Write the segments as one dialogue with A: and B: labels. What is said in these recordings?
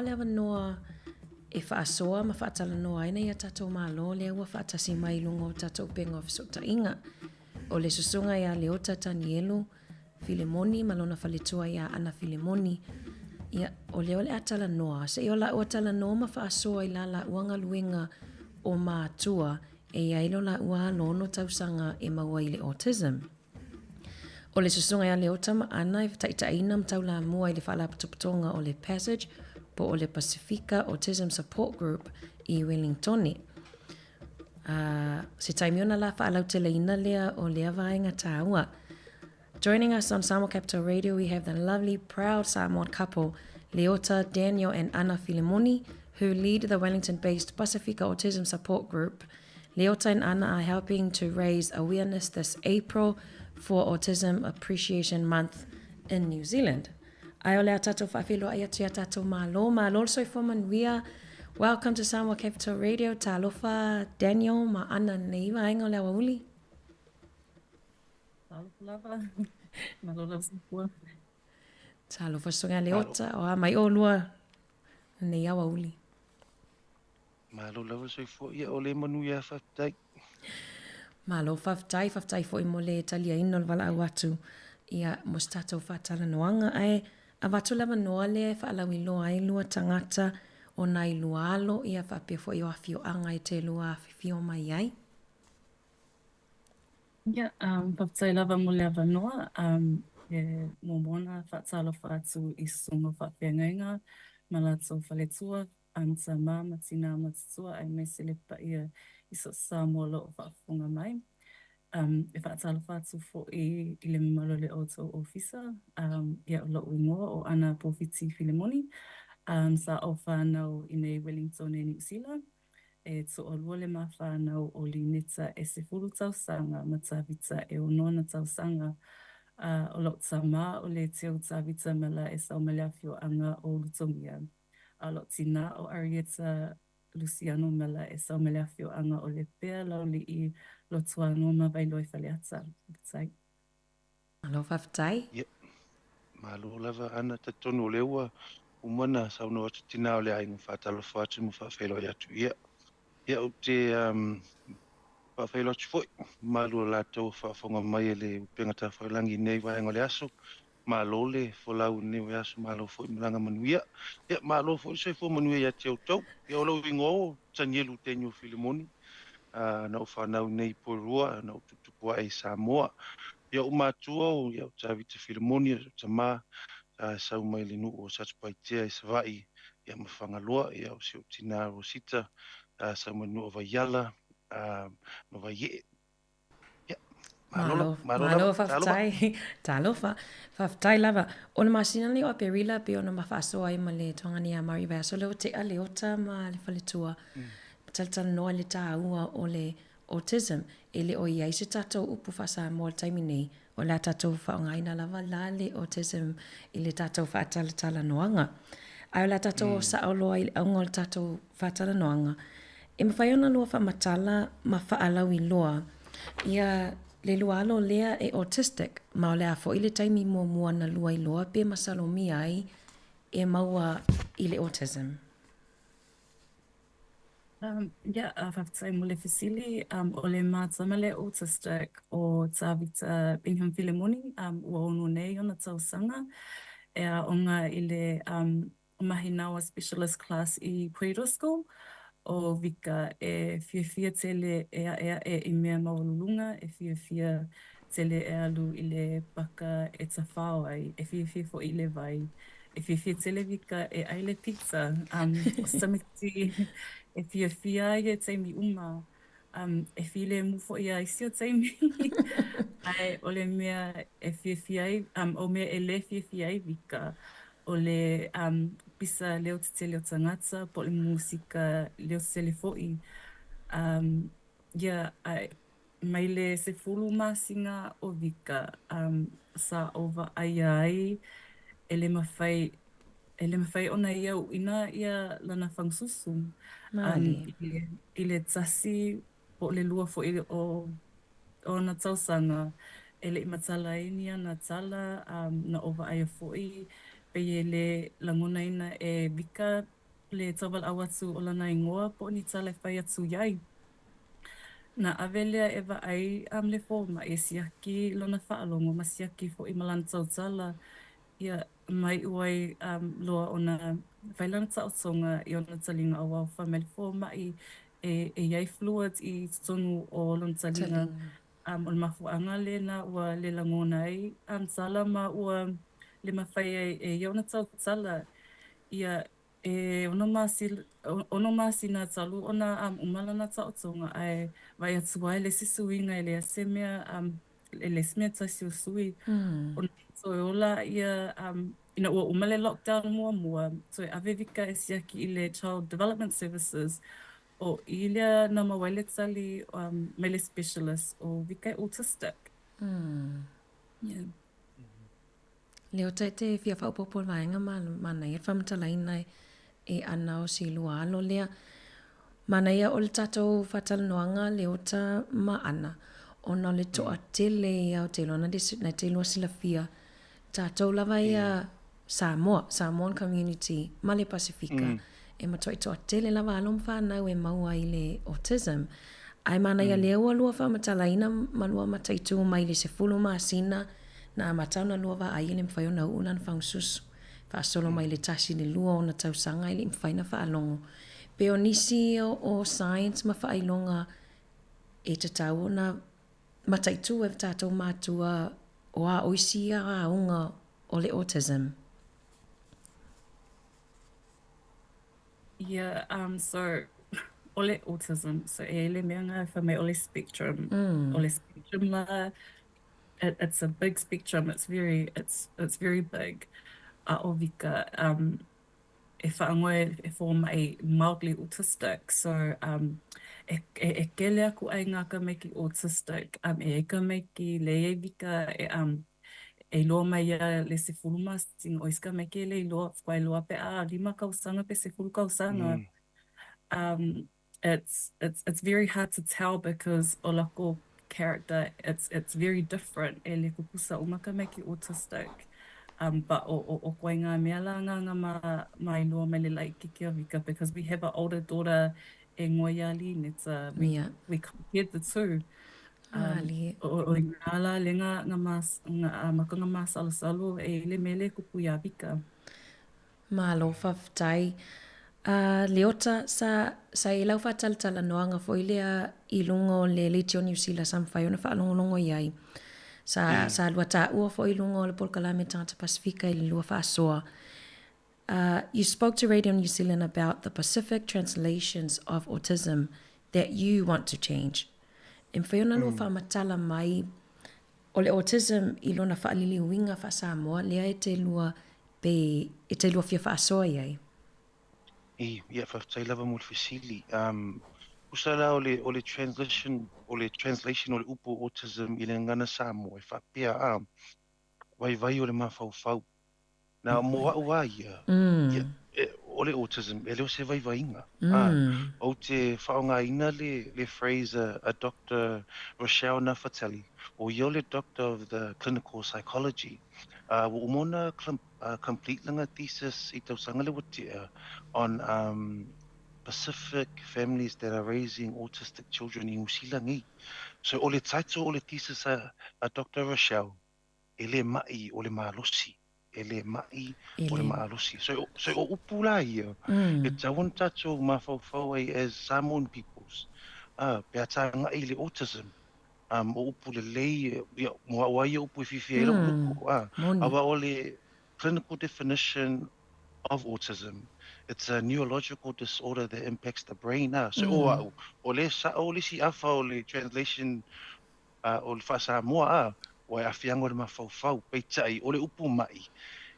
A: le awa noa e whaasoa ma whaatala noa ina ia tatou malo le ua whaatasi mai lungo tatou penga ofisota inga. O le susunga ia Leota Daniel Filemoni malona whaletua ia Anna Filemoni. Ia o leo le atala noa. Se io la ua tala noa ma whaasoa ila la uanga luenga o mātua e ia ilo la ua lono tausanga e maua i le autism. O le susunga ia Leota ma ana i taitaina mtau la mua i le whaalapatopatonga o le PASG po o le Pasifika Autism Support Group i Wellington. Se taimiona la whaalau te leina lea o lea vaenga tāua. Joining us on Sāmoa Capital Radio, we have the lovely, proud Sāmoan couple, Leota, Daniel and Anna Filemoni, who lead the Wellington-based Pasifika Autism Support Group. Leota and Anna are helping to raise awareness this April for Autism Appreciation Month in New Zealand. Ai o lea tatou whaafilo ai atu ia tatou malo. Malo soi fomanuia. Welcome to Sāmoa Capital Radio. Talofa Daniel ma Anna nei vaenga o lea wauli.
B: Talofa malolo sipua.
A: Talofa songa Leota o mai o lua nei awa uli.
C: Malo lava soi fo ia o le manuia whaftai.
A: Malo whaftai fo i mo le talia ino le wala au atu. Ia mos tatou whaatala noanga ai. A watu lava noa le whaalau i loa ai lua tangata o nai lualo ia whapea fo i o awhio anga i te lua awhio mai ai.
B: Ia, whaptai lava mo le awa noa, e momona whaatalo whaatu i sunga whapea ngainga, malato whaletua, sa mama tina matutua, ai me selepa ia i so Sāmoa lo o whaafunga mai. E whaatalo whaatu fo i le malo le auto officer, ia o lo uingoa o Ana Pofiti Filemoni, sa o whanau i nei Wellington e New Zealand. E to o lua le ma whanau o li neta e se furu tausanga ma tawita e o nona tausanga o lo tama o le teo tawita mala e sau maleafio anga o lutongia. A lo tina o Arieta Luciano mala e sau maleafio anga o le pea lau li i lo tuano ma vailoi whaleata. Whaptai.
A: Malo whaftai?
C: Ia, malo lava ana te tonu o leua umana sauna atu tina o le ainga whaatalo whaatu mu whawhelo i atu. Ia o te whawhelo atu foi, malo la tau whaafonga mai e le pengata whailangi nei vaenga le aso. Malo le folau nei o aso malo foi mulanga manuia. Ia malo foi soi fo manuia ia te au tau. Ia o lau ingo Daniel Anna Filemoni. Na o whanau nei porua, na o tutupua e Sāmoa. Ia o mātua o ia o Tawita Filemoni, o Tamā, sau mai le nu o Satupaitea e Savai, ia ma whangaloa, ia o se o Tina Rosita, sau mai nu o Vaiala, no Vaie.
A: Malo whaftai. Talofa. Whaftai lava. Ona masina le o perila pe ona mawhasoa i ma le tongani a Mari Vaso leo te a Leota ma le whaletua. Taltala noa le tāua o le autism. E le o iai se tatou upu whasa mo le taimi nei. O le tatou whaongaina lava la le autism i le tatou whaatala noanga. Ai o le tatou o saoloa i le aunga o le tatou whaatala noanga. E mawhaiona lua whamatala ma whaalau i loa. Ia le lualo lea e autistic, ma o le afo i le taimi mua na lua i loa pe masalomi ai e maua i le autism.
B: Ia, whaftai mo le fisili, o le mātama le autistic o Tawita Bingham Filemoni, ua ono nei ona tausanga, e a onga i le mahinawa specialist class i Puerto School, o vika e fia tele e i mea maulunga, e fia tele e alu i le baka e tawhao ai, e fia fo i le vai, e fia tele vika e aile pizza, o samiti e fia i taimi uma, e file mufo i a isio taimi, ai o le mea e fia ai, o mea e le fia ai vika, o le pisa leo te leo tangata, po le musika leo te fo'i. Ia, mai le se fulu masinga o vika, sa ova ai, e le mawhai ona ia ina ia lana whangsusu. I le tasi, po le lua fo'i o na tausanga, e le imatala inia na tala, na ova aia fo'i, pe le langona ina e vika le tawal awatu o lana ingoa po ni tala whai atu iai. Na avelea eva ai le fo ma e siaki lona whaalongo ma siaki fo i malana tautala ia mai uai loa ona whailana tautonga i ona talinga o wau whamele fo mai e iai fluid i tonu o lona talinga o le mafuanga le na ua le langona ai tala ma ua le mawhai ai e iona tautala ia e ono masina talu ona umalana tautonga ai vai atu ai le sisuinga le asemea le smea tasi usui ona so ola ia ina ua umale lockdown mua so ave vika e siaki i le child development services o ilia na mawaile tali mele specialist o vika autistic yeah.
A: Leo te fia whaupopo vaenga mana ia whamatalaina e ana o si lua alo lea. Mana ia o le tatou whatalanoanga leo ta maana. Ona le toa tele ia o te lona na te lua sila fia. Tatou lava ia Sāmoa, Sāmoan community, ma le Pasifika. E matoi toa tele lava alom whanau e maua i le autism. Ai mana ia leo lua whamatalaina malua mataitu mai le se fulu maasina na matana lua wa ai le mwhai ona unan whangsusu. Whaasolo mai le tasi le lua o na tausanga i le mwhai na whaalongo. Pe o nisi o science ma whaailonga e te tau na mataitu e tātou mātua o a oisi a unga o le autism.
B: Yeah, so ole autism, so ele meanga for me ole spectrum. Ole spectrum la it's a big spectrum. It's very big. Ovika e whaangoe e mai mildly autistic. So e kele aku ai ngā ka meki autistic. E ka meki le e vika e loa mai ia le se fuluma sing o iska meki le loa whai loa pe 5 kausanga pe se fulu kausanga. It's very hard to tell because o lako character it's very different e le kupusa umaka meki autistic. But o koe ngā mea la ngā mai loa mai le lai kiki o vika because we have an older daughter e ngoiali neta we compared the two. O ngā la le ngā maka ngā mas alasalo e le mele kupu ia vika.
A: Malo whaftai. Leota sa e lau whataltala noanga fo ilea i lungo le Leitio New Zealand sam whai ona whaalongolongo iai. Sa lua tā ua fo i lungo le polkalame tangata Pasifika i le lua whaasoa. You spoke to Radio New Zealand about the Pacific translations of autism that you want to change. E mwhai ona lua whaamatala mai o le autism i lona whaalili winga wha Sāmoa lea e te lua fia whaasoa iai.
C: Ia whaftai lava mo le whisili. Usala o le translation o le upu autism i le ngana Sāmoa e whapea vai o le mawhauwhau. Na mo au ia o le autism e leo se vai inga. O te whaonga ina le phrase a Dr. Rochelle Nafatali o i le Doctor of the Clinical Psychology. Umona complete langa thesis i tausanga le watia on Pacific families that are raising autistic children in Usilangi. So o le title o le thesis a Dr. Rochelle ele mai o le malosi. Ele mai o le malosi. So o upula ia. It's a one tato mawhauwhau as Samoan peoples. Pea ngai le autism. O upu le lei, moa wai upu i whiwhi e luku. Awa o le clinical definition of autism. It's a neurological disorder that impacts the brain. So o le si awha o le translation o le whasa moa o e awhiango le mawhauwhau peitai o le upu mai.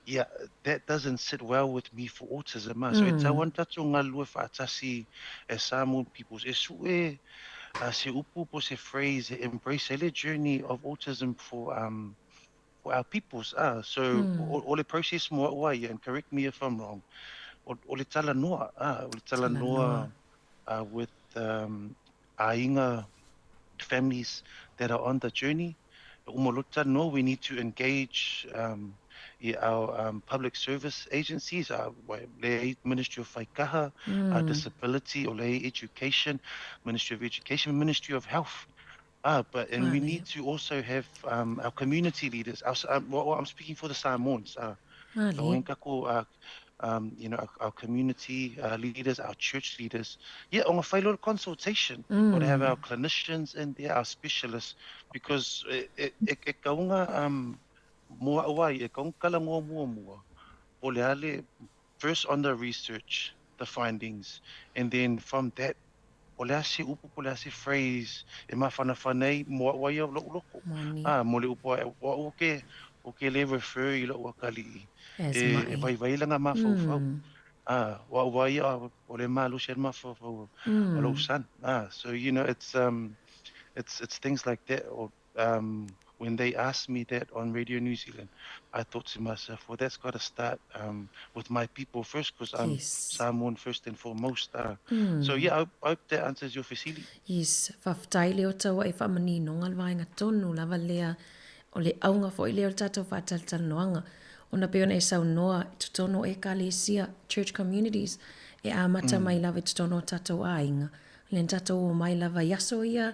C: Yeah, that doesn't sit well with me for autism. So it's a one tato ngā lue whaatasi as Samoan peoples. E su se upu po se phrase embrace the journey of autism for our peoples. So o le process mo wai, and correct me if I'm wrong. O le tala noa, with ainga families that are on the journey. Umolota no, we need to engage our public service agencies, le Ministry of Whaikaha, Disability, or le Education, Ministry of Education, Ministry of Health. And we need to also have our community leaders. I'm speaking for the Sāmoans. Our community leaders, our church leaders. On a whailora consultation, or to have our clinicians in there, our specialists, because kaunga mua awai, kaunga kala mua. Ole ale, first on the research, the findings, and then from that, ole ase upu, ole ase phrase, e mawhanawhanei, mua awai au loko. Mole upu oke le refer i lo wakali. E vai langa mafau. Wa wai ole malu shed mafau alo san. So it's things like that. Or when they asked me that on Radio New Zealand, I thought to myself, well, that's got to start with my people first, because I'm Samoan first and foremost. So I hope that answers your facility.
A: Yes, whaftai leo taua e whamanino ngalwa inga tonu lava lea o le aunga fo i leo tatou whataltal noanga. Ona peona e sau noa tutono e kalesia church communities e amata mai lava tutono tatou ainga. Le tatou o mai lava yaso ia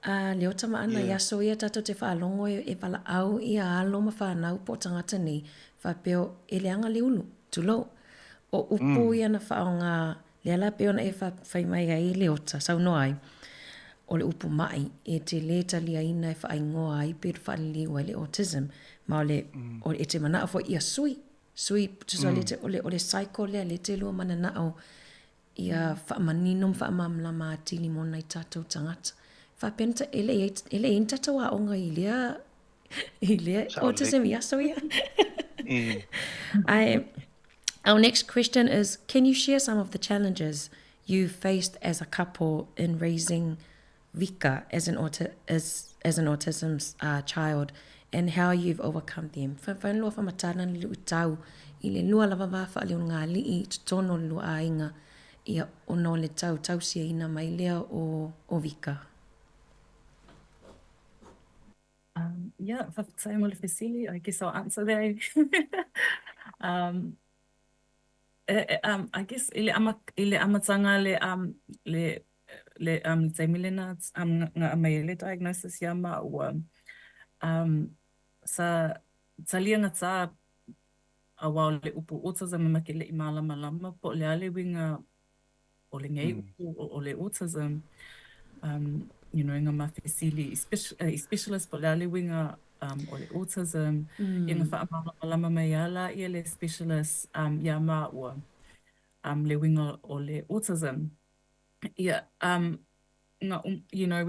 A: leo tama ana yaso ia tatou te whaalongo e wala au ia alo ma whanau po tangata ni whapeo e leanga liulu tulo. O upu ia na whaonga le ala peona e whai mai ai leota sau noa ai. O le upu mai e te le talia ina e whaingoa ai pero whaaliwa le autism. Ma o e te mana fo ia sui tusa o le psycho le te lua mana nao ia whaamaninom whaamamla ma tili mona i tātou tangata. Whapenta ele in tātou a onga i lea autism ia so ia. Our next question is, can you share some of the challenges you faced as a couple in raising Vika as an autism child, and how you've overcome them? Whanloa whamatana ni lu tau i le lua lava wafa leo ngā li i tono lua ainga ia ono le tau sia ina mai lea o Vika.
B: Whakatau mo le Fasili, I guess I'll answer that. I guess ile amatanga le taimilena nga amaile diagnosis yama o sa talia nga ta awao le upu autism makele I malama po le ale winga o le ngai upu o le autism nga mafisili specialist po le ale winga o le autism nga whaamalama mai ala ia le specialist yama o le winga o le autism. We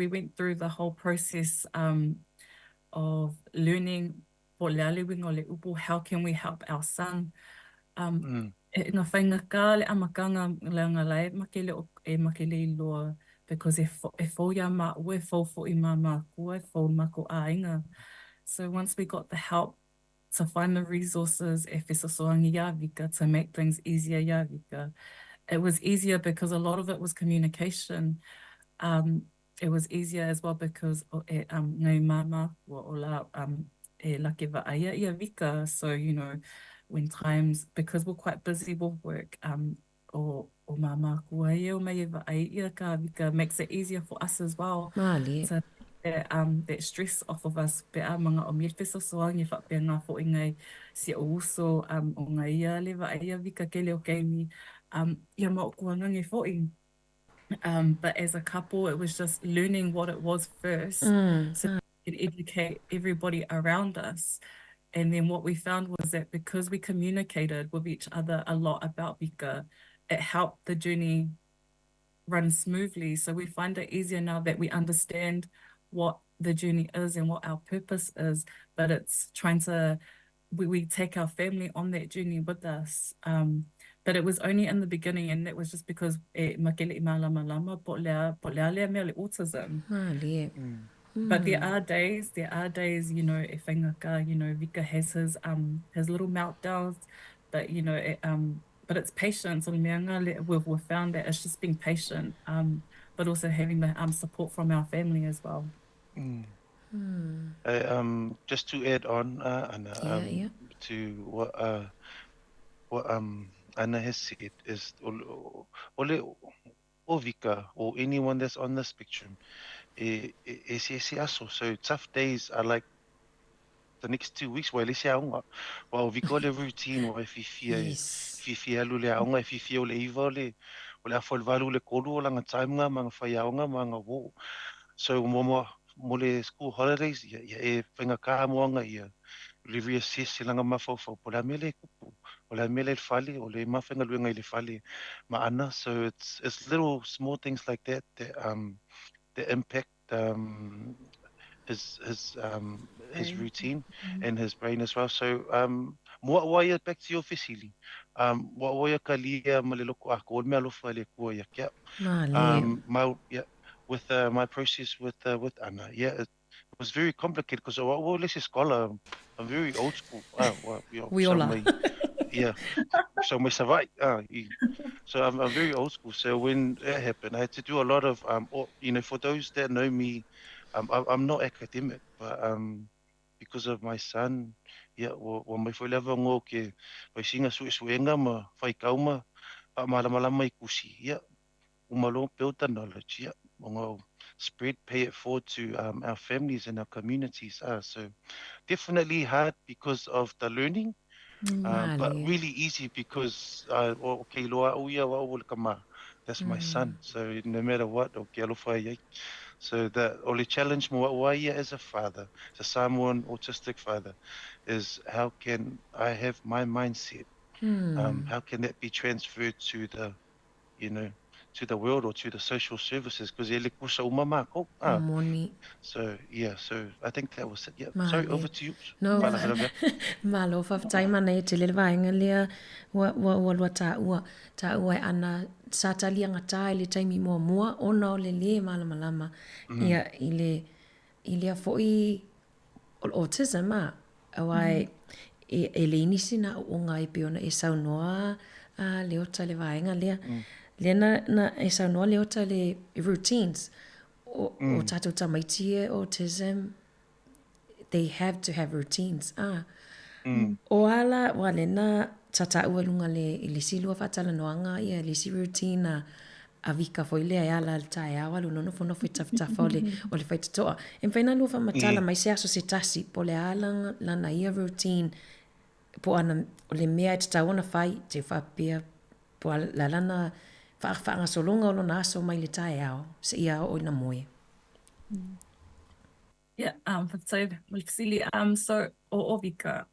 B: went through the whole process of learning for le ale winga o le upu, how can we help our son. Nga whaingaka le amakanga le ngalai makele I loa, because e fo ya ma ue fo I mama kua e fo mako ainga. So once we got the help to find the resources e whesasoangi ya Vika to make things easier ya Vika, it was easier because a lot of it was communication. It was easier as well because ngai mama o la e lake vaaia ia Vika. So when times, because we're quite busy with work, o mama kua ia o mai vaaia ka Vika, makes it easier for us as well. So that stress off of us pe a mga o mir whesasoangi whapea ngā fo ingai si o uso o ngai ia le vaaia Vika ke leo keimi ia ma o kuangangi fo i. But as a couple, it was just learning what it was first, so we could educate everybody around us. And then what we found was that because we communicated with each other a lot about Vika, it helped the journey run smoothly. So we find it easier now that we understand what the journey is and what our purpose is, but it's trying to, we take our family on that journey with us. But it was only in the beginning, and that was just because makele I malama po lea mea le autism. But there are days, e whaingaka, Vika has his little meltdowns, but but it's patience. We've found that it's just being patient, but also having the support from our family as well.
C: Just to add on, Anna, to what Anna has said is ole ovika or anyone that's on the spectrum ese aso. So tough days are like the next 2 weeks while ese aunga. While we call a routine wa
A: Yes.
C: fifi alu le aunga fifi ole iva ole afol valu le kolu o langa time nga mga whai aunga mga wo. So mo le school holidays ia e whenga kaha moanga ia le reassess langa mawhawhau po la mele kupu o la mele fali o le mawhenga luenga i le fali ma ana. So it's little small things like that that impact his routine and his brain as well. So mo waya back to your facility. Mo waya kalia maleloko ako me alofa le ko ya kia. Yeah, with my process with Anna, yeah, it was very complicated because let's say scholar, I'm very old school.
A: We all are.
C: Yeah, so my survive. So I'm very old school. So when that happened, I had to do a lot of for those that know me, I'm not academic, but because of my son, yeah, wa mai foi leva ngo ke vai singa suenga ma fai kauma pa malama I kusi, yeah, umalo build the knowledge, yeah, ngo spread, pay it forward to our families and our communities. So definitely hard because of the learning. But really easy because okay, loa uia wa o kama. That's my son. So no matter what, okay, alofa. So the only challenge mo wa ia as a father, as a Samoan autistic father, is how can I have my mindset? How can that be transferred to the, to the world or to the social services? Because ele kusa umama ko. So yeah, so I think that was it. Yeah. Sorry, over to you.
A: No. Malo fa tai mana e te le vainga lea wa ta ua ana sa tali anga tai le taimi mua ona o le malama ia ile foi autism awai e le inisi na o ngai pe ona e saunoa le ota le vainga le na e saunoa le ota le routines o tatou tamaitie autism. They have to have routines. O ala wale na tata ua lunga le silua fatala noanga ia le si routine a vika foi le ala le tae awa lu nono fono foi taftafa o le faitatoa. En whaina lua fa matala mai se aso se tasi po le ala lana ia routine po ana o le mea te taona fai te whapea po la lana whaanga solonga o lona aso mai le tae ao se ia o ina moe.
B: Yeah, Malfasili, so ovika.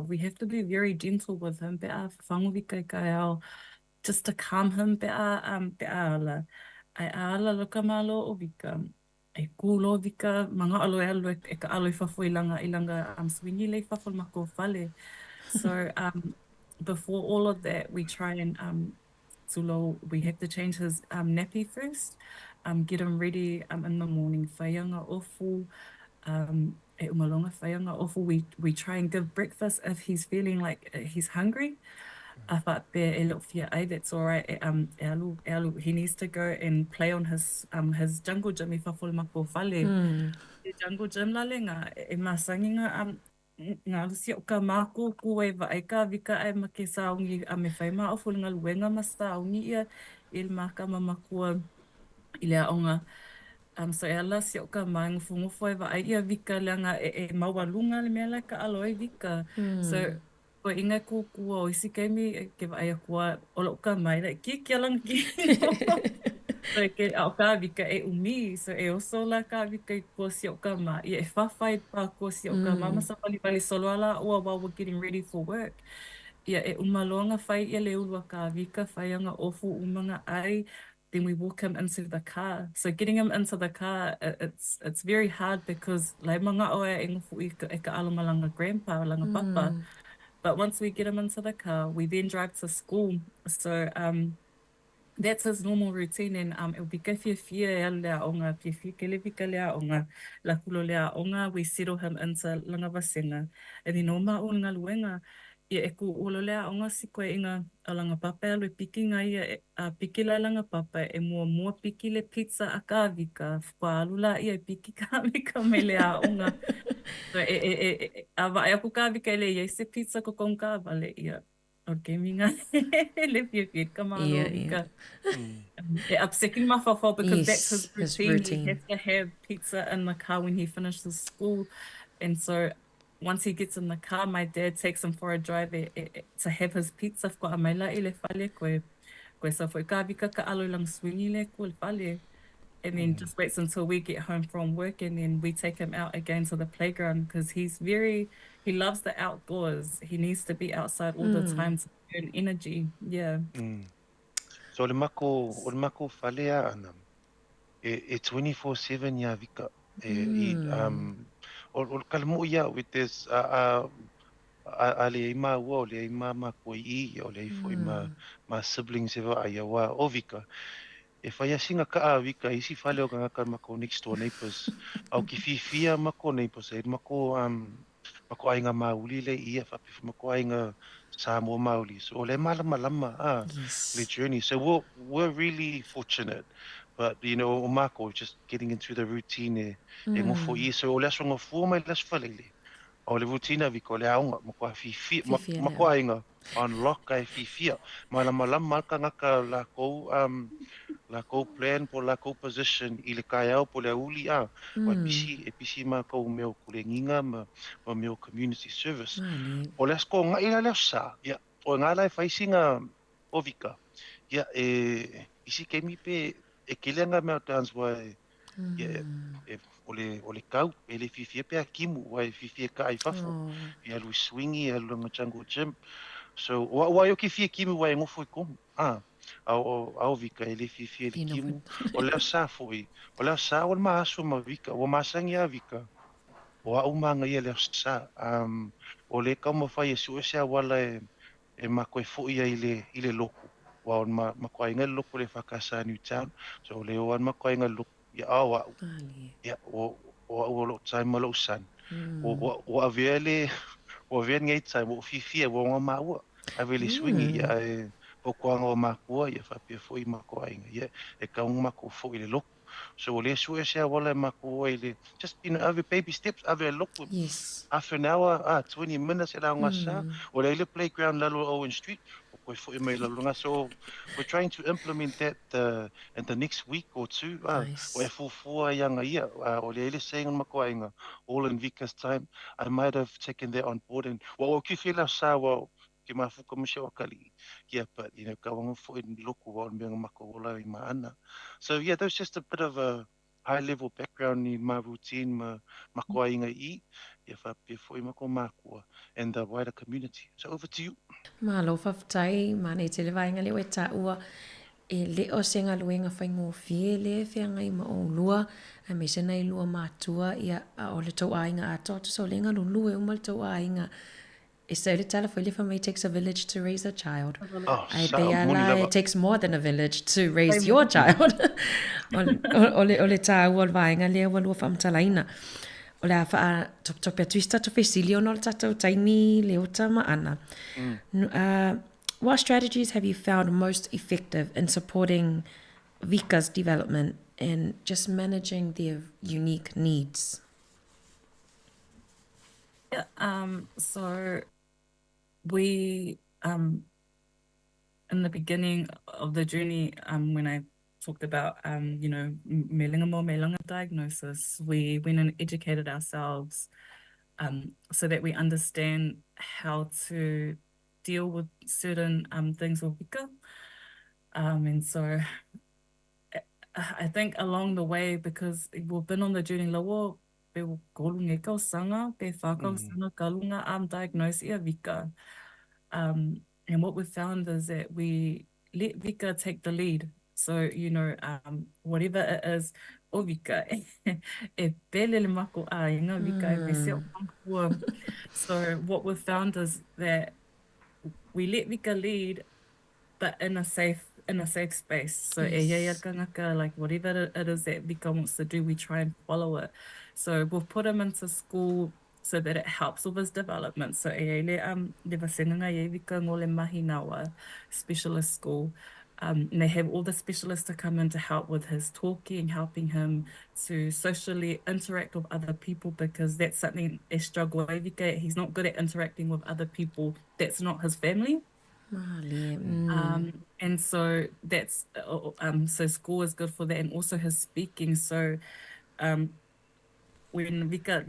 B: We have to be very gentle with him. Just to calm him. Ai ala loka malo ovika. E kulo ovika manga alo e ka alo fafo ilanga swingi le fafo mako fale. So before all of that, we try and we have to change his nappy first, get him ready in the morning. Whaianga ofu, e umalonga whaianga ofu, we try and give breakfast if he's feeling like he's hungry. That's all right. He needs to go and play on his jungle gym. Jungle gym la lenga e masanginga ngā lusi o ka māko kua e vaeka vika ai ma ke saungi a me whaima o fulinga luenga ma saungi ia il maka mamakua i lea onga. So e ala si o ka maing fungofo e vae ia vika leanga e mawalunga le mea lai ka aloe vika. So ko inga kua o isi keimi ke vae a kua olo ka mai lai ki alang ki. So ke au ka vika e umi, so e oso la ka vika I kua si o ka ma. I e whawhai pa kua si o ka ma. Masa pali solo ala ua while we're getting ready for work. Ia e umaloanga whai ia le ulua ka vika, whaianga ofu umanga ai. Then we walk him into the car. So getting him into the car, it's very hard because lai manga oe e ngofu I ka alonga langa grandpa, langa papa. But once we get him into the car, we then drive to school. So that's his normal routine, and it'll be fia lea onga, kele vika lea onga, la kulo lea onga, we settle him into langa vasenga. And then o ma o nga luenga, ia e ku olo lea onga si koe inga alanga papa alu e piki nga ia a piki la langa papa e mua piki le pizza a kawika wha alula ia e piki kawika me lea onga so a wa e aku kawika le ia se pizza ko kong ka vale ia okay minga le pia kamalo vika it upsetting my fault because that's his routine. He has to have pizza in the car when he finishes school. And so once he gets in the car, my dad takes him for a drive to have his pizza. Ko a mai lai le fale koe sa foi ka vika ka alo lang swingi le ko le fale. And then just waits until we get home from work and then we take him out again to the playground because he loves the outdoors. He needs to be outside all the time to earn energy. Yeah.
C: So le mako falea ana e 24/7 ya vika o kalmo ya with this a le ima wo le ima mako I o le fo ma siblings eva ai wa o vika e fai singa ka a vika isi fale o ka mako next door neighbors au ki fifia mako neighbors e mako ainga mauli le ia fa mako ainga Sāmoa mauli so le malama the journey so we're really fortunate but you know mako just getting into the routine e ngofo I so le so ngofo mai le falele o le routine vika le aunga mako fifi mako ainga unlock ai fifia malama ka ngaka la ko plan po la ko position I le kaya po le uli o pisi ma ko meo kulenginga ma meo community service o le sko nga ila le sa ya o nga la faisinga ovika ya isi kemi pe e kelenga me transwa ya ole kau ele fifie pe akimu wa fifie ka ai fafo ya lu swingi ya lu ngachango gym so wa yo ki fie kimu wa ngofo ko au vika ele fifie le kimu o le sa foi o le sa o ma aso ma vika o ma sangia vika o au manga ia le sa o le ka mo fai su se wala e ma ko foi ile loko wa ma ko inga loko le fakasa New Town so le o ma ko inga loko ya awa ya o lo time ma lo san o avele o ven ngai time o fifie o ma o avele swingi ya o kuanga o makua ia whapia fwoi mako ainga ia e kaunga mako fwoi le loko so le sue sea wala mako ile just every baby steps every look half an hour 20 minutes ela ngasa o le playground lalo Owen Street o koi fwoi mai lalo nga so we're trying to implement that in the next week or two o e fufua yanga ia o le saying mako ainga all in Vika's time I might have taken that on board and o kifila sa ke mafuka mo siya kali but you know kawanga fo in loko wa me mako wala I maana so yeah that's just a bit of a high level background in my routine mako ainga I fa pe fo mako mako and the wider community so over to you
A: malo faftai mana te le vainga le weta ua e le o senga luenga whaingo fie le whianga I ma o lua a me sena I lua mātua ia o le tau ainga a tōtu so lenga lulu e umal tau ainga e sa le tala whai le it takes a village to raise a child ai pe ala it takes more than a village to raise your child o le tā ua vainga le ua lua whamtalaina o le a top twista to fesilio no le tatou taimi le o tama ana what strategies have you found most effective in supporting Vika's development and just managing their unique needs?
B: Yeah, so we, in the beginning of the journey, when I talked about, you know, me lunga diagnosis, we went and educated ourselves so that we understand how to deal with certain things with Vika. And so I think along the way, because we've been on the journey lawa, pe kolunge kau sanga, pe whakau sanga kalunga diagnose ia Vika. And what we found is that we let Vika take the lead. So, you know, whatever it is, o Vika, e pele le mako a inga Vika e vese o mankua. So what we found is that we let Vika lead, but in a safe space. So like whatever it is that Vika wants to do, we try and follow it. So we've put him into school so that it helps with his development. So le wasenga e wika ngole mahinawa specialist school. And they have all the specialists to come in to help with his talking, helping him to socially interact with other people, because that's something a struggle. He's not good at interacting with other people. That's not his family. And so that's so school is good for that, and also his speaking. So when Vika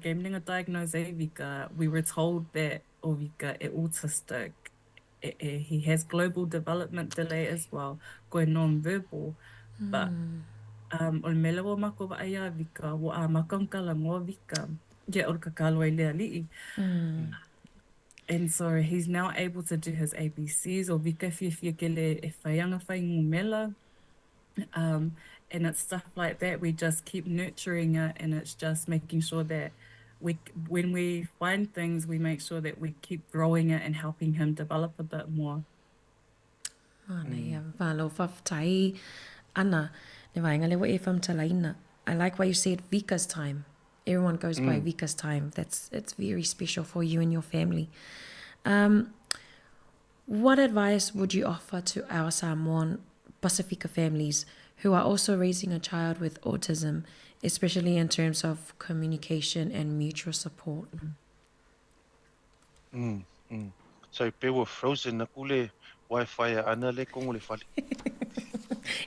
B: getting a diagnosis, Vika, we were told that Vika is autistic. He has global development delay as well, going non-verbal. But o mele wa mako wa aya Vika, wa a makankala mo Vika, ge or kakalo lea li'i. And so he's now able to do his ABCs or Vika fia kele e whaianga whai ngumela. And it's stuff like that. We just keep nurturing it, and it's just making sure that when we find things, we make sure that we keep growing it and helping him develop a bit more.
A: Anna, I like why you said Vika's time. Everyone goes by Vika's time. It's very special for you and your family. What advice would you offer to our Samoan Pasifika families who are also raising a child with autism, especially in terms of communication and mutual support?
C: So pe were frozen na kule Wi-Fi ana le kongo le fali.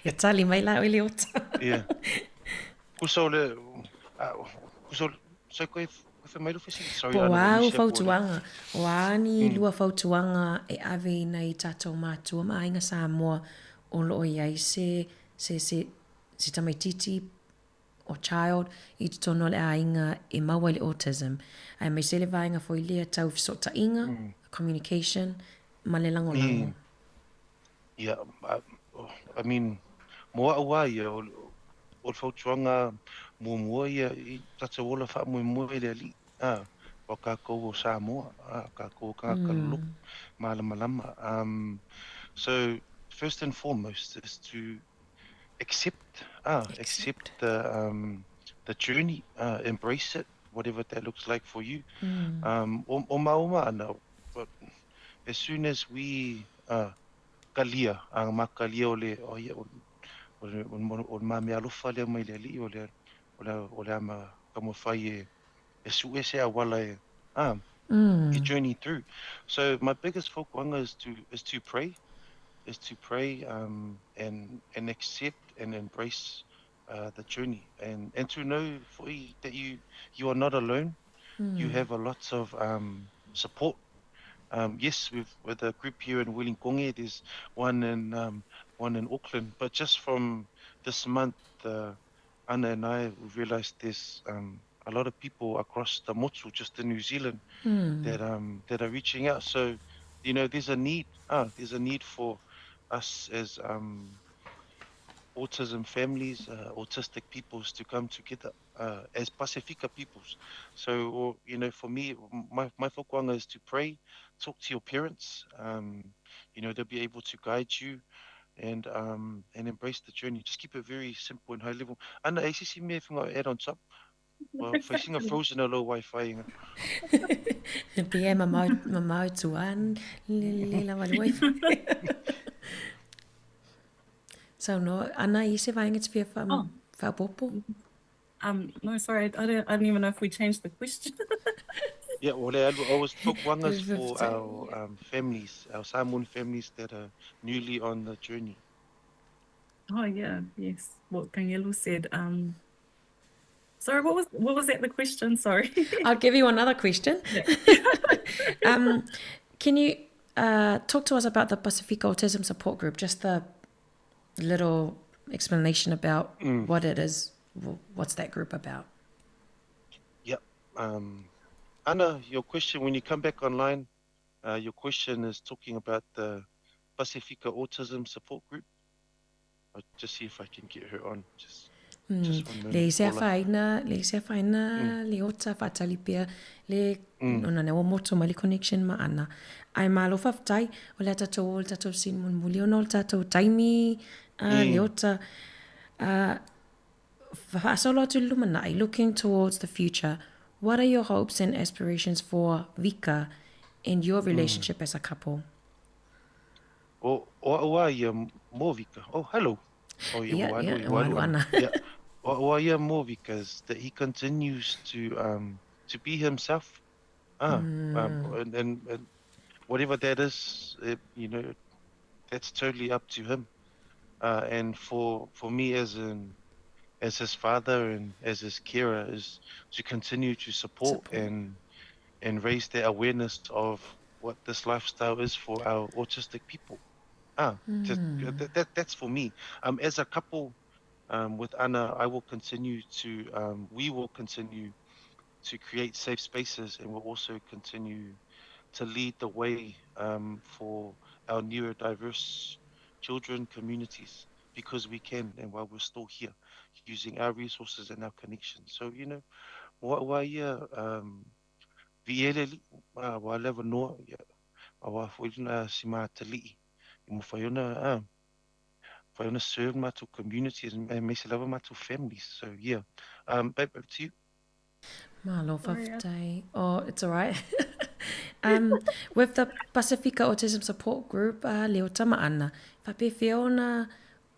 A: Ya tali mai la ele ota.
C: Yeah. Kusole so koe mai lu fisi. Sorry.
A: Po wau fautuanga. Wani lua fautuanga e ave na I tatou mātua ma ainga Samoa o loo iai se tamaititi or child I te tono le ainga e maua le autism. Ai mai se le vainga fo ilia tau fisota inga, communication, ma le lango lango.
C: Yeah, I mean, moa awa ia o fautuanga mua ia I tatou ola wha mua le ali. O kākou o Sāmoa, kākou o kākalulu, malama. So first and foremost is to accept the journey, embrace it, whatever that looks like for you. O mauma ana, but as soon as we kalia, ang makalia o ma me alofa le mai le ali o le ama kamofai e suese a wala e journey through. So my biggest fokuanga is to pray and accept and embrace the journey, and to know that you are not alone. You have a lot of support. Yes, with a group here in Wellington, there's one in Auckland, but just from this month, Anna and I realized there's a lot of people across the motu, just in New Zealand, that are reaching out. So, there's a need. There's a need for us as autism families, autistic peoples to come together as Pasifika peoples. So, for me, my fokuanga is to pray, talk to your parents. They'll be able to guide you and embrace the journey. Just keep it very simple and high level. Ana, ACC me if I add on top. Well, facing a frozen low Wi-Fi.
A: Pia mamau tuan le la Wi-Fi. So no, Anna, you say vainga te fa popo?
B: No, sorry, I don't even know if we changed the question.
C: Yeah, well, I was fokuangas for our families, our Sāmoan families that are newly on the journey.
B: Oh yeah, yes. What Kangelu said. Sorry, what was that the question? Sorry.
A: I'll give you another question. Can you talk to us about the Pasifika Autism Support Group? Just the little explanation about what it is. What's that group about?
C: Yep. Anna, your question, when you come back online, your question is talking about the Pasifika Autism Support Group. I'll just see if I can get her on. Just 1 minute.
A: Le se faina le ota fatalipia le ona ne moto mali connection ma ana. Ai malo faftai o le tato sin mun muli ona tato taimi le ota fa solo tu lumana looking towards the future. What are your hopes and aspirations for Vika and your relationship as a couple?
C: O ia mo Vika. Oh, hello. Oh, ia
A: Yeah,
C: walu,
A: yeah,
C: ia walu ana.
A: Ana.
C: Yeah. O ia mo Vika is that he continues to be himself. And whatever that is, that's totally up to him. And for me as his father and as his carer is to continue to support and raise the awareness of what this lifestyle is for our autistic people. That's for me. As a couple, with Anna, we will continue to create safe spaces, and we'll also continue to lead the way for our neurodiverse children communities because we can, and while we're still here, using our resources and our connections. So, wa ia vieleli wa leva noa ia awa fuina si matali mo faiona serve to communities and me se lava to families. So yeah, babe, up to you.
A: Malo
B: Sorry,
A: Faftai. Oh, it's all right. With the Pasifika Autism Support Group, leo tama ana, whape whiona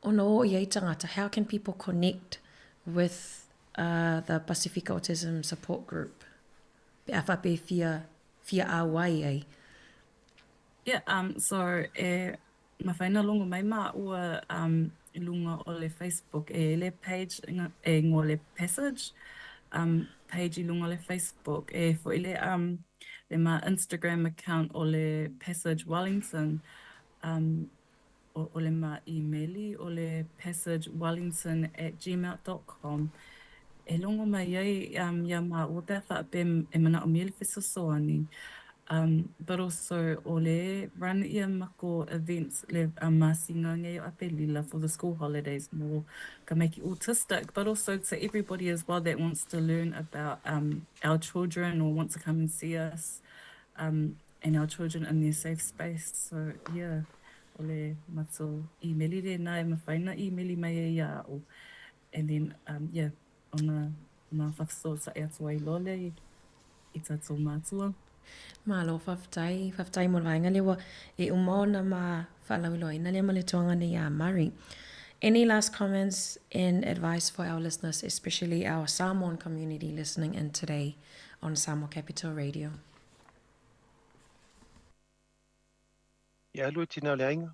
A: ono o iei tangata, how can people connect with the Pasifika Autism Support Group? A whape whia awai ai.
B: Yeah, so mawhaina longo mai mā ua lunga o le Facebook le page e ngō le passage page I lunga o le Facebook for ile le mā Instagram account o le Passage Wellington o le mā emaili o le passagewellington@gmail.com e longo mai ai ia mā ua pēr whape e mana o miele whesasoani. But also ole run ia mako events le masinga ngai o Apelila for the school holidays more ka make it autistic, but also to everybody as well that wants to learn about our children or wants to come and see us and our children in their safe space. So yeah, ole mato emaili re nai mawhaina emaili mai e ia o. And then yeah, ona whakaso sa e atua I lole I tatou mātua.
A: Malo whaftai mo vainga lewa e umona ma whalauiloina le ma le tuanga ni a Murray. Any last comments and advice for our listeners, especially our Sāmoan community listening in today on Sāmoa Capital Radio?
C: Yeah, alua tina le ainga.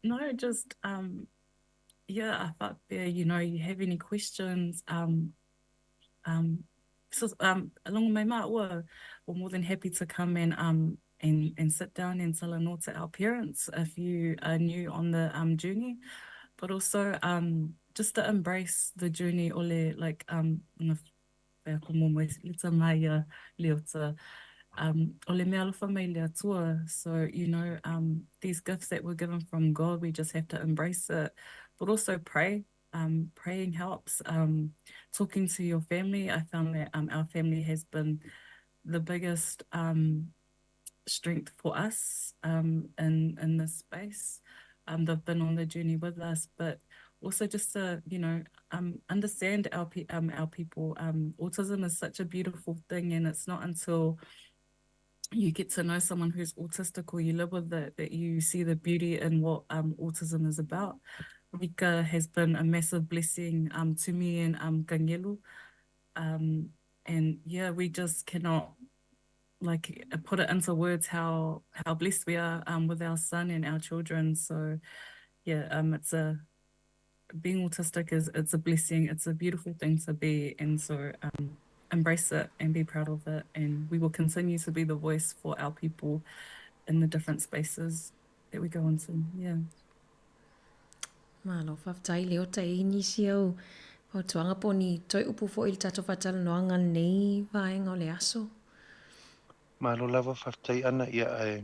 B: No, just yeah, I thought there, you have any questions, so along my mat, we're more than happy to come and sit down and tell no to our parents if you are new on the journey, but also just to embrace the journey ole like ole me alofa mai le atua. So these gifts that we're given from God, we just have to embrace it, but also pray. Praying helps. Talking to your family, I found that our family has been the biggest strength for us in this space. They've been on the journey with us, but also just to understand our people. Autism is such a beautiful thing, and it's not until you get to know someone who's autistic or you live with it that you see the beauty in what autism is about. Vika has been a massive blessing to me and Kangelu. And yeah, we just cannot put it into words how blessed we are with our son and our children. So yeah, being autistic it's a blessing. It's a beautiful thing to be, and so embrace it and be proud of it. And we will continue to be the voice for our people in the different spaces that we go into. Yeah.
A: Malo whaftai leo ta e nisi au o tuanga po ni toi upu fo il tato whatala noanga nei vaenga o le aso.
C: Malo lava whaftai ana ia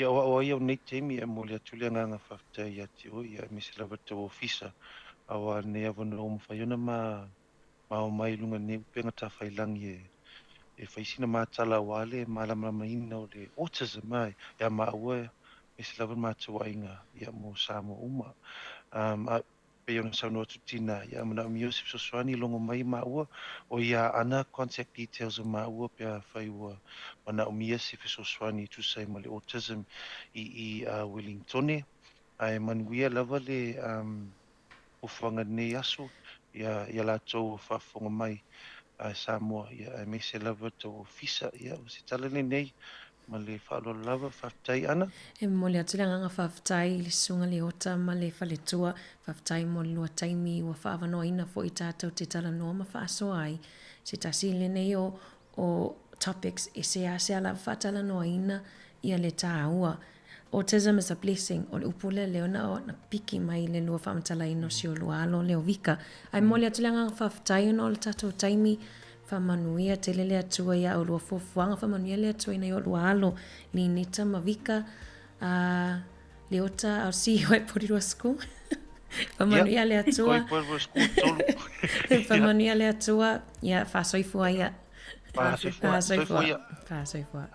C: o ia o nei teimi e mo le atulia nganga whaftai ia te o ia me se lava te ofisa awa ne avana o mwhaiona ma o mai lunga ne upenga ta whailangi e whaisina mātala wale mālamama ina o le autism ai ia ua me se lava mātua inga ia mo Sāmoa uma. pe ona Sāmoa tutina ia mana mio se soani longo mai maua o ia ana contact details maua pe fai ua mana mia se soani tu sai male autism i Wellington ai manuia lava le o fanga nei aso ia la tau whafonga mai Sāmoa ia me se lava tau fisa ia o se tala nei ma le whaalo lava whaftai ana.
A: E mo le atu le nganga whaftai le sunga le ota ma le whaletua whaftai mo le lua taimi ua whaavanoa ina fo i tātou te tala noa ma whaaso ai. Se tasi le nei o topics e se a ala whaatala noa ina ia le tāua. Autism is a blessing o le upule leo na o na piki mai le lua whamatala ino si o lua alo leo vika. Ai mo le atu le nganga whaftai no le tātou taimi whamanuia te lele atua ia o lua fofuanga whamanuia le atua ina i o lua alo ni nita mawika le ota au si hoi porirua school whamanuia le atua whamanuia le atua ia whasoifua ia
C: Whasoifua.
A: whasoifua